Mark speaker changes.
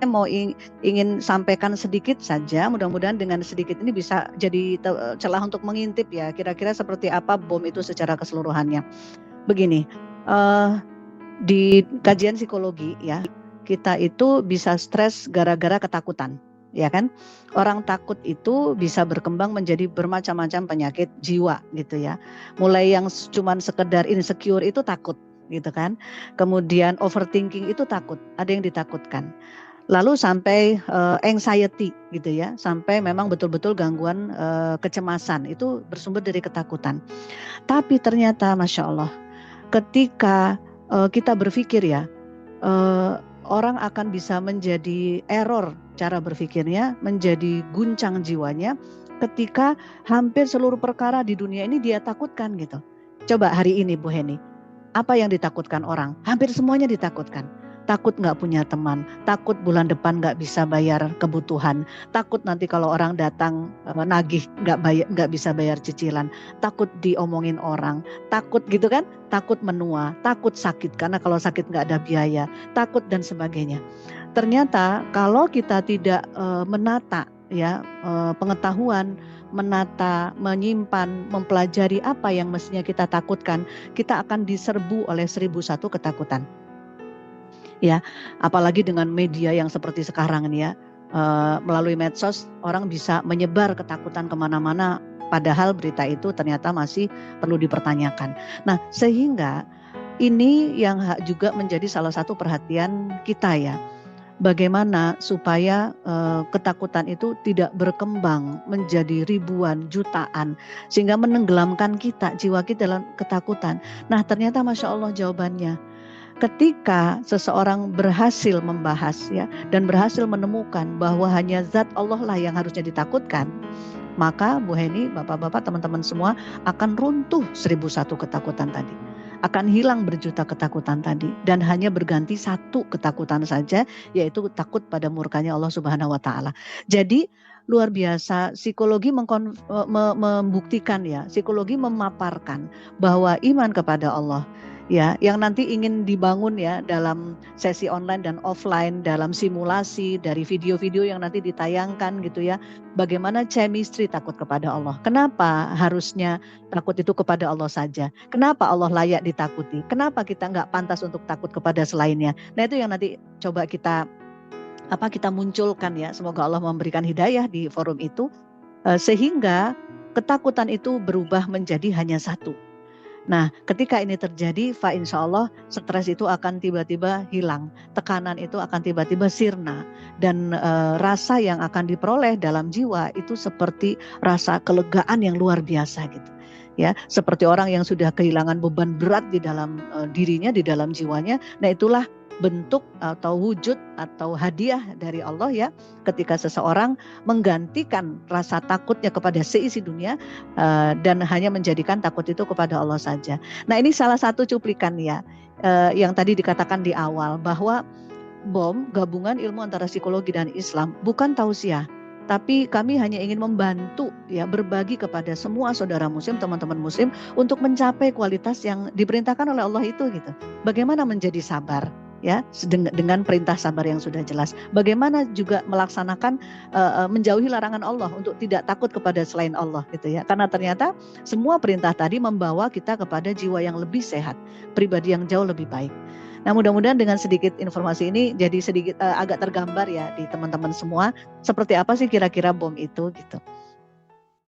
Speaker 1: mau ingin sampaikan sedikit saja, mudah-mudahan dengan sedikit ini bisa jadi celah untuk mengintip ya, kira-kira seperti apa bom itu secara keseluruhannya. Begini, di kajian psikologi ya, kita itu bisa stres gara-gara ketakutan, ya kan? Orang takut itu bisa berkembang menjadi bermacam-macam penyakit jiwa gitu ya. Mulai yang cuman sekedar insecure itu takut gitu kan. Kemudian overthinking itu takut, ada yang ditakutkan. Lalu sampai anxiety gitu ya, sampai memang betul-betul gangguan kecemasan itu bersumber dari ketakutan. Tapi ternyata Masya Allah, ketika kita berpikir ya, orang akan bisa menjadi error cara berpikirnya, menjadi guncang jiwanya ketika hampir seluruh perkara di dunia ini dia takutkan gitu. Coba hari ini Bu Heni, apa yang ditakutkan orang? Hampir semuanya ditakutkan. Takut nggak punya teman, takut bulan depan nggak bisa bayar kebutuhan, takut nanti kalau orang datang nagih nggak bisa bayar cicilan, takut diomongin orang, takut gitu kan, takut menua, takut sakit karena kalau sakit nggak ada biaya, takut dan sebagainya. Ternyata kalau kita tidak menata ya pengetahuan, menata, menyimpan, mempelajari apa yang mestinya kita takutkan, kita akan diserbu oleh 1001 ketakutan. Ya, apalagi dengan media yang seperti sekarang ini ya, melalui medsos orang bisa menyebar ketakutan kemana-mana, padahal berita itu ternyata masih perlu dipertanyakan. Nah, sehingga ini yang juga menjadi salah satu perhatian kita ya. Bagaimana supaya ketakutan itu tidak berkembang menjadi ribuan, jutaan, sehingga menenggelamkan kita, jiwa kita dalam ketakutan. Nah, ternyata Masya Allah jawabannya. Ketika seseorang berhasil membahas ya dan berhasil menemukan bahwa hanya zat Allah lah yang harusnya ditakutkan, maka Bu Heni, Bapak-bapak, teman-teman semua akan runtuh 1001 ketakutan tadi. Akan hilang berjuta ketakutan tadi dan hanya berganti satu ketakutan saja, yaitu takut pada murkanya Allah Subhanahu wa taala. Jadi luar biasa, psikologi membuktikan ya, psikologi memaparkan bahwa iman kepada Allah ya, yang nanti ingin dibangun ya dalam sesi online dan offline, dalam simulasi dari video-video yang nanti ditayangkan gitu ya. Bagaimana chemistry takut kepada Allah? Kenapa harusnya takut itu kepada Allah saja? Kenapa Allah layak ditakuti? Kenapa kita nggak pantas untuk takut kepada selainnya? Nah, itu yang nanti coba kita munculkan ya. Semoga Allah memberikan hidayah di forum itu sehingga ketakutan itu berubah menjadi hanya satu. Nah, ketika ini terjadi, insya Allah stres itu akan tiba-tiba hilang, tekanan itu akan tiba-tiba sirna, dan rasa yang akan diperoleh dalam jiwa itu seperti rasa kelegaan yang luar biasa gitu. Ya, seperti orang yang sudah kehilangan beban berat di dalam dirinya, di dalam jiwanya. Nah, itulah bentuk atau wujud atau hadiah dari Allah ya, ketika seseorang menggantikan rasa takutnya kepada seisi dunia dan hanya menjadikan takut itu kepada Allah saja. Nah, ini salah satu cuplikan ya yang tadi dikatakan di awal bahwa BOM, gabungan ilmu antara psikologi dan Islam, bukan tausiah, tapi kami hanya ingin membantu ya, berbagi kepada semua saudara muslim, teman-teman muslim untuk mencapai kualitas yang diperintahkan oleh Allah itu gitu. Bagaimana menjadi sabar ya, dengan perintah sabar yang sudah jelas. Bagaimana juga melaksanakan menjauhi larangan Allah untuk tidak takut kepada selain Allah gitu ya. Karena ternyata semua perintah tadi membawa kita kepada jiwa yang lebih sehat, pribadi yang jauh lebih baik. Nah, mudah-mudahan dengan sedikit informasi ini jadi sedikit agak tergambar ya di teman-teman semua seperti apa sih kira-kira BOM itu gitu.